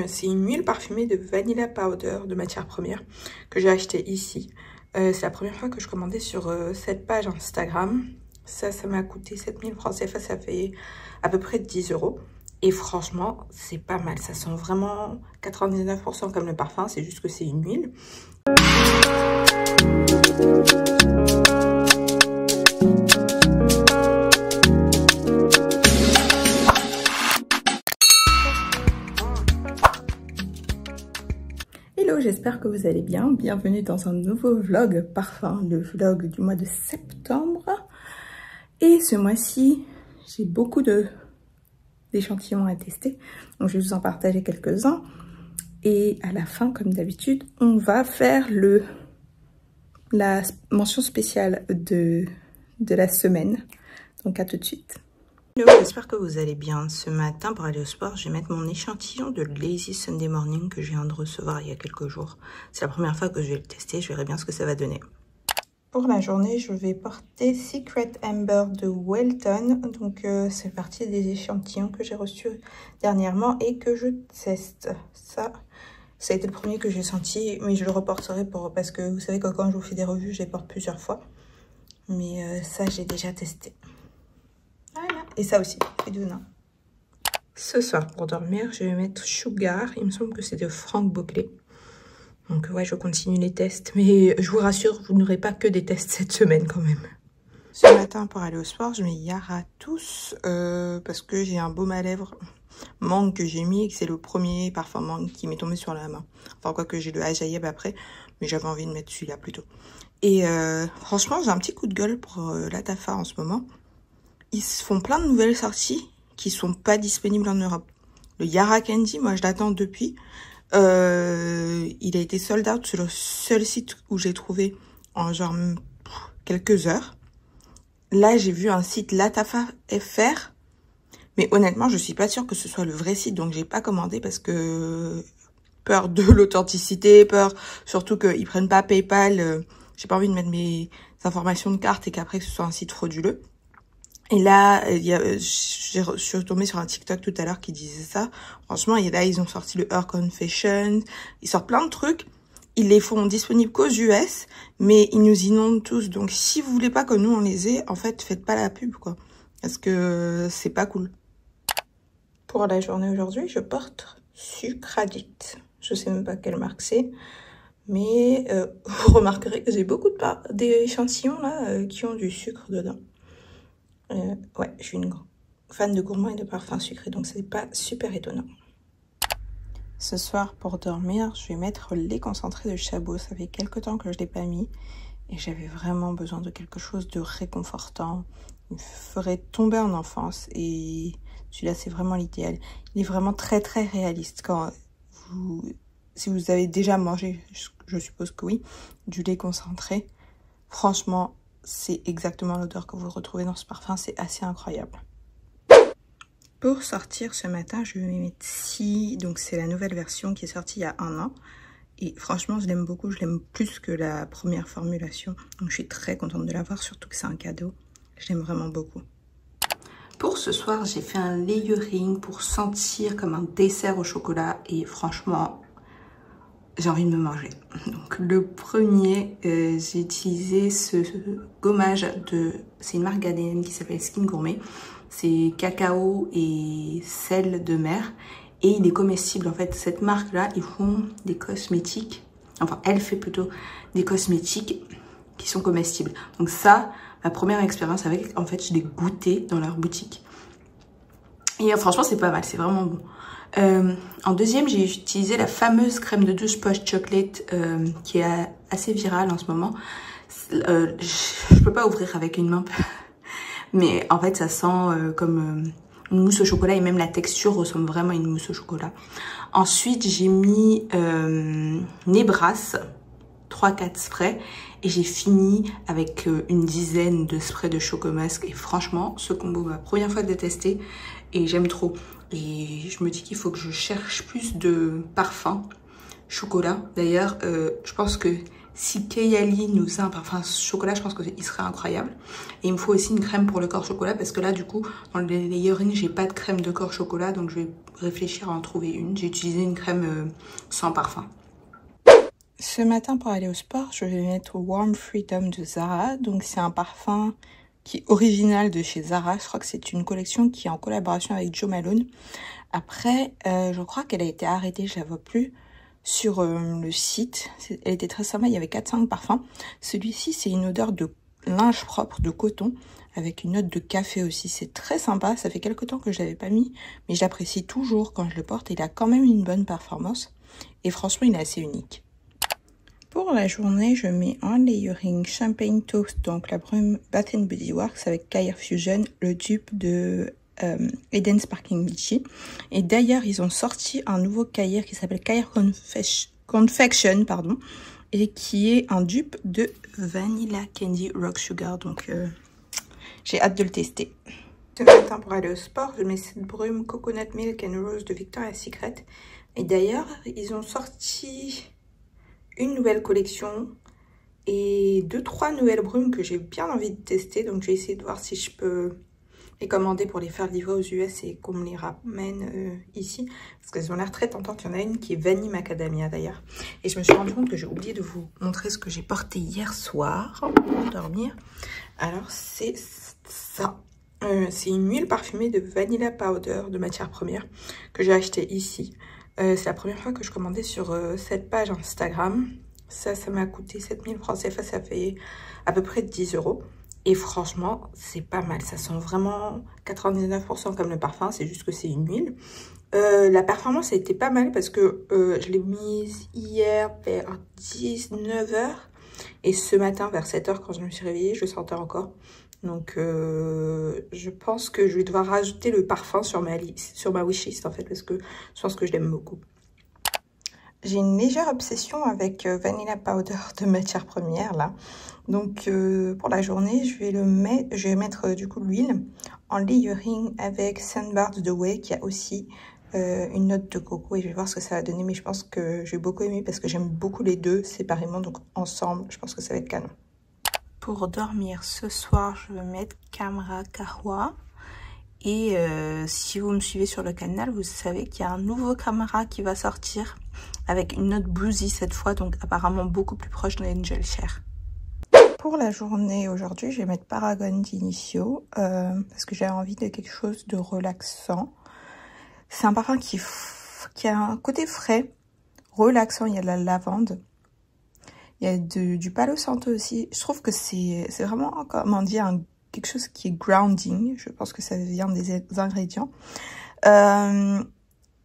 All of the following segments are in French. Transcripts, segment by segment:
c'est une huile parfumée de Vanilla Powder de matière première que j'ai acheté ici. C'est la première fois que je commandais sur cette page Instagram. Ça m'a coûté 7000 francs CFA, ça fait à peu près 10 €. Et franchement, c'est pas mal. Ça sent vraiment 99% comme le parfum, c'est juste que c'est une huile. Hello, j'espère que vous allez bien. Bienvenue dans un nouveau vlog parfum, le vlog du mois de septembre. Et ce mois-ci, j'ai beaucoup d'échantillons à tester. Donc je vais vous en partager quelques-uns. Et à la fin, comme d'habitude, on va faire la mention spéciale de la semaine. Donc à tout de suite. Hello, j'espère que vous allez bien. Ce matin, pour aller au sport, je vais mettre mon échantillon de Lazy Sunday Morning que je viens de recevoir il y a quelques jours. C'est la première fois que je vais le tester, je verrai bien ce que ça va donner. Pour la journée, je vais porter Secret Amber de Welton. Donc, c'est partie des échantillons que j'ai reçus dernièrement et que je teste. Ça a été le premier que j'ai senti, mais je le reporterai parce que vous savez que quand je vous fais des revues, je les porte plusieurs fois. Mais ça, j'ai déjà testé. Voilà. Et ça aussi, fait du nain. Ce soir, pour dormir, je vais mettre Sugar. Il me semble que c'est de Franck Boclet. Donc ouais, je continue les tests. Mais je vous rassure, vous n'aurez pas que des tests cette semaine quand même. Ce matin, pour aller au sport, je mets Yara Tous. Parce que j'ai un baume à lèvres mangue que j'ai mis. Et que c'est le premier parfum mangue qui m'est tombé sur la main. Enfin, quoi que j'ai le Ajaïeb après. Mais j'avais envie de mettre celui-là plutôt. Et franchement, j'ai un petit coup de gueule pour Latafa en ce moment. Ils font plein de nouvelles sorties qui sont pas disponibles en Europe. Le Yara Candy, moi je l'attends depuis. Il a été sold out sur le seul site où j'ai trouvé en genre quelques heures. Là j'ai vu un site Latafa FR. Mais honnêtement je suis pas sûre que ce soit le vrai site. Donc j'ai pas commandé parce que peur de l'authenticité. Peur surtout qu'ils prennent pas PayPal. J'ai pas envie de mettre mes informations de carte et qu'après que ce soit un site frauduleux. Et là, je suis tombée sur un TikTok tout à l'heure qui disait ça. Franchement, là, ils ont sorti le Her Confession. Ils sortent plein de trucs. Ils les font disponibles qu'aux US, mais ils nous inondent tous. Donc, si vous voulez pas que nous, on les ait, en fait, faites pas la pub, quoi. Parce que c'est pas cool. Pour la journée aujourd'hui, je porte Sucradit. Je sais même pas quelle marque c'est. Mais vous remarquerez que j'ai beaucoup d'échantillons là qui ont du sucre dedans. Ouais, je suis une fan de gourmand et de parfums sucrés, donc c'est pas super étonnant. Ce soir, pour dormir, je vais mettre les concentrés de Chabot. Ça fait quelques temps que je l'ai pas mis et j'avais vraiment besoin de quelque chose de réconfortant. Il me ferait tomber en enfance et celui-là, c'est vraiment l'idéal. Il est vraiment très très réaliste. Si vous avez déjà mangé, je suppose que oui, du lait concentré, franchement, c'est exactement l'odeur que vous retrouvez dans ce parfum, c'est assez incroyable. Pour sortir ce matin, je vais mettre Si, donc c'est la nouvelle version qui est sortie il y a 1 an. Et franchement, je l'aime beaucoup, je l'aime plus que la première formulation. Donc je suis très contente de l'avoir, surtout que c'est un cadeau. Je l'aime vraiment beaucoup. Pour ce soir, j'ai fait un layering pour sentir comme un dessert au chocolat. Et franchement, j'ai envie de me manger. Donc le premier, j'ai utilisé ce gommage c'est une marque ghanéenne qui s'appelle Skin Gourmet. C'est cacao et sel de mer. Et il est comestible. En fait, cette marque-là, ils font des cosmétiques. Enfin, elle fait plutôt des cosmétiques qui sont comestibles. Donc ça, ma première expérience avec, en fait, je l'ai goûté dans leur boutique. Et franchement, c'est pas mal, c'est vraiment bon. En deuxième, j'ai utilisé la fameuse crème de douche Posh Chocolate qui est assez virale en ce moment. Je peux pas ouvrir avec une main, mais en fait, ça sent comme une mousse au chocolat et même la texture ressemble vraiment à une mousse au chocolat. Ensuite, j'ai mis Nebras, 3-4 sprays et j'ai fini avec une dizaine de sprays de Chocomasque. Et franchement, ce combo, ma première fois de le tester et j'aime trop. Et je me dis qu'il faut que je cherche plus de parfums chocolat. D'ailleurs, je pense que si Kayali nous a un parfum chocolat, je pense qu'il serait incroyable. Et il me faut aussi une crème pour le corps chocolat parce que là, du coup, dans les earrings, j'ai pas de crème de corps chocolat, donc je vais réfléchir à en trouver une. J'ai utilisé une crème sans parfum. Ce matin, pour aller au sport, je vais mettre Warm Freedom de Zara. Donc, c'est un parfum qui est original de chez Zara. Je crois que c'est une collection qui est en collaboration avec Jo Malone. Après, je crois qu'elle a été arrêtée, je la vois plus sur le site. Elle était très sympa, il y avait 4-5 parfums. Celui-ci, c'est une odeur de linge propre, de coton, avec une note de café aussi. C'est très sympa, ça fait quelques temps que je l'avais pas mis, mais j'apprécie toujours quand je le porte. Il a quand même une bonne performance, et franchement, il est assez unique. Pour la journée, je mets un layering Champagne Toast, donc la brume Bath & Body Works avec Kair Fusion, le dupe de Eden Sparkling Lychee. Et d'ailleurs, ils ont sorti un nouveau Kair qui s'appelle Kair Confection, pardon, et qui est un dupe de Vanilla Candy Rock Sugar. Donc, j'ai hâte de le tester. Ce matin, pour aller au sport, je mets cette brume Coconut Milk and Rose de Victoria's Secret. Et d'ailleurs, ils ont sorti une nouvelle collection et 2-3 nouvelles brumes que j'ai bien envie de tester. Donc, je vais essayer de voir si je peux les commander pour les faire livrer aux US et qu'on me les ramène ici. Parce qu'elles ont l'air très tentantes. Il y en a une qui est Vanille Macadamia d'ailleurs. Et je me suis rendu compte que j'ai oublié de vous montrer ce que j'ai porté hier soir pour dormir. Alors, c'est ça. C'est une huile parfumée de Vanilla Powder de matière première que j'ai acheté ici. C'est la première fois que je commandais sur cette page Instagram. Ça m'a coûté 7000 francs CFA, ça fait à peu près 10 €. Et franchement, c'est pas mal. Ça sent vraiment 99% comme le parfum, c'est juste que c'est une huile. La performance a été pas mal parce que je l'ai mise hier vers 19 h. Et ce matin, vers 7 h, quand je me suis réveillée, je le sentais encore. Donc, je pense que je vais devoir rajouter le parfum sur ma wishlist, en fait, parce que je pense que je l'aime beaucoup. J'ai une légère obsession avec Vanilla Powder de matière première, là. Donc, pour la journée, je vais mettre, du coup, l'huile en layering avec Sunbirds de Way, qui a aussi une note de coco. Et je vais voir ce que ça va donner, mais je pense que je vais beaucoup aimer parce que j'aime beaucoup les deux séparément. Donc, ensemble, je pense que ça va être canon. Pour dormir ce soir, je vais mettre Camra Kahwa. Et si vous me suivez sur le canal, vous savez qu'il y a un nouveau Camra qui va sortir avec une note bluesy cette fois, donc apparemment beaucoup plus proche de l'Angel Share. Pour la journée aujourd'hui, je vais mettre Paragon d'Initio parce que j'ai envie de quelque chose de relaxant. C'est un parfum qui a un côté frais, relaxant, il y a de la lavande. Il y a du Palo Santo aussi. Je trouve que c'est vraiment, comment dire, quelque chose qui est grounding. Je pense que ça vient des ingrédients.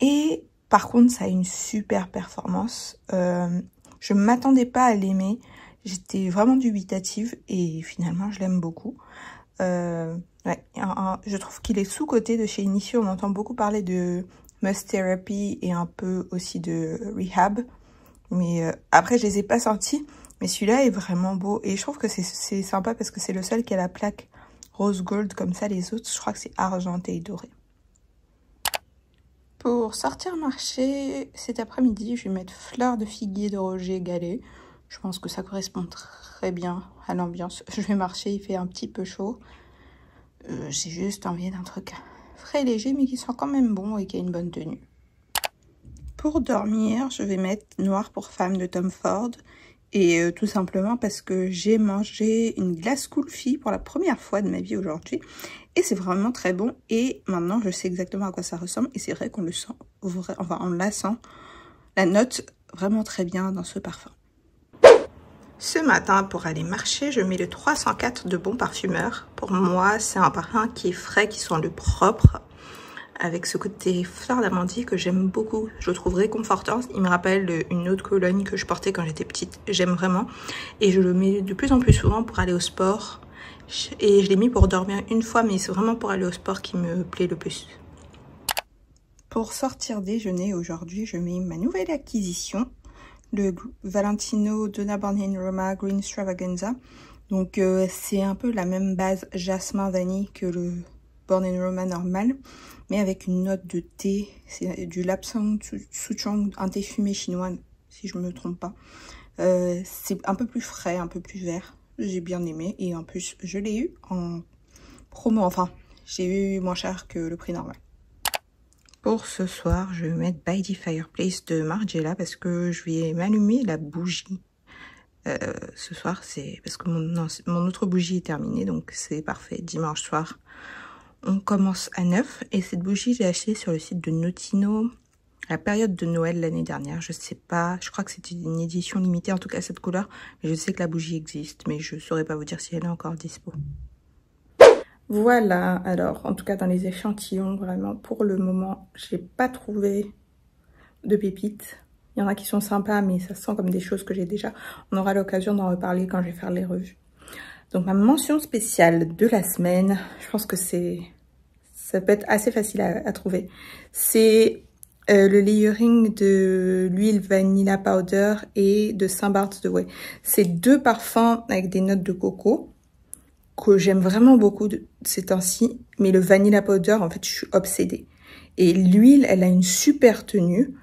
Et par contre, ça a une super performance. Je ne m'attendais pas à l'aimer. J'étais vraiment dubitative et finalement, je l'aime beaucoup. Ouais, je trouve qu'il est sous-coté de chez Initio. On entend beaucoup parler de Must Therapy et un peu aussi de Rehab. Mais après, je les ai pas sentis. Mais celui-là est vraiment beau. Et je trouve que c'est sympa parce que c'est le seul qui a la plaque rose gold. Comme ça, les autres, je crois que c'est argenté et doré. Pour sortir marcher cet après-midi, je vais mettre Fleur de figuier de Roger Gallet. Je pense que ça correspond très bien à l'ambiance. Je vais marcher, il fait un petit peu chaud. J'ai juste envie d'un truc frais et léger, mais qui sent quand même bon et qui a une bonne tenue. Pour dormir, je vais mettre Noir pour femme de Tom Ford. Et tout simplement parce que j'ai mangé une glace Kulfi pour la première fois de ma vie aujourd'hui. Et c'est vraiment très bon. Et maintenant, je sais exactement à quoi ça ressemble. Et c'est vrai qu'on le sent, enfin on la sent, la note vraiment très bien dans ce parfum. Ce matin, pour aller marcher, je mets le 304 de Bon Parfumeur. Pour moi, c'est un parfum qui est frais, qui sent le propre. Avec ce côté fleur d'amandie que j'aime beaucoup. Je le trouve réconfortant. Il me rappelle une autre cologne que je portais quand j'étais petite. J'aime vraiment. Et je le mets de plus en plus souvent pour aller au sport. Et je l'ai mis pour dormir une fois, mais c'est vraiment pour aller au sport qui me plaît le plus. Pour sortir déjeuner aujourd'hui, je mets ma nouvelle acquisition. Le Valentino Donna Born Roma Green Extravaganza. Donc c'est un peu la même base jasmin vanille que le Born Roma normal, mais avec une note de thé. C'est du Lapsang Souchong, un thé fumé chinois, si je me trompe pas. C'est un peu plus frais, un peu plus vert. J'ai bien aimé. Et en plus, je l'ai eu en promo. Enfin, j'ai eu moins cher que le prix normal. Pour ce soir, je vais mettre By the Fireplace de Margiela parce que je vais m'allumer la bougie. Ce soir, c'est parce que mon autre bougie est terminée, donc c'est parfait. Dimanche soir, on commence à 9. Et cette bougie, j'ai acheté sur le site de Notino à la période de Noël l'année dernière. Je sais pas, je crois que c'était une édition limitée, en tout cas cette couleur. Mais je sais que la bougie existe, mais je saurais pas vous dire si elle est encore dispo. Voilà, alors en tout cas dans les échantillons, vraiment pour le moment, j'ai pas trouvé de pépites. Il y en a qui sont sympas, mais ça sent comme des choses que j'ai déjà. On aura l'occasion d'en reparler quand je vais faire les revues. Donc ma mention spéciale de la semaine, je pense que ça peut être assez facile à trouver. C'est le layering de l'huile Vanilla Powder et de Saint Barth de Way. C'est deux parfums avec des notes de coco que j'aime vraiment beaucoup ces temps-ci. Mais le Vanilla Powder, en fait, je suis obsédée. Et l'huile, elle a une super tenue.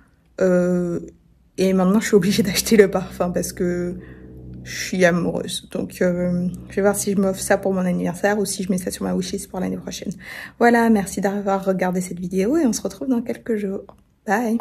Et maintenant, je suis obligée d'acheter le parfum parce que je suis amoureuse. Donc, je vais voir si je m'offre ça pour mon anniversaire ou si je mets ça sur ma wishlist pour l'année prochaine. Voilà, merci d'avoir regardé cette vidéo et on se retrouve dans quelques jours. Bye!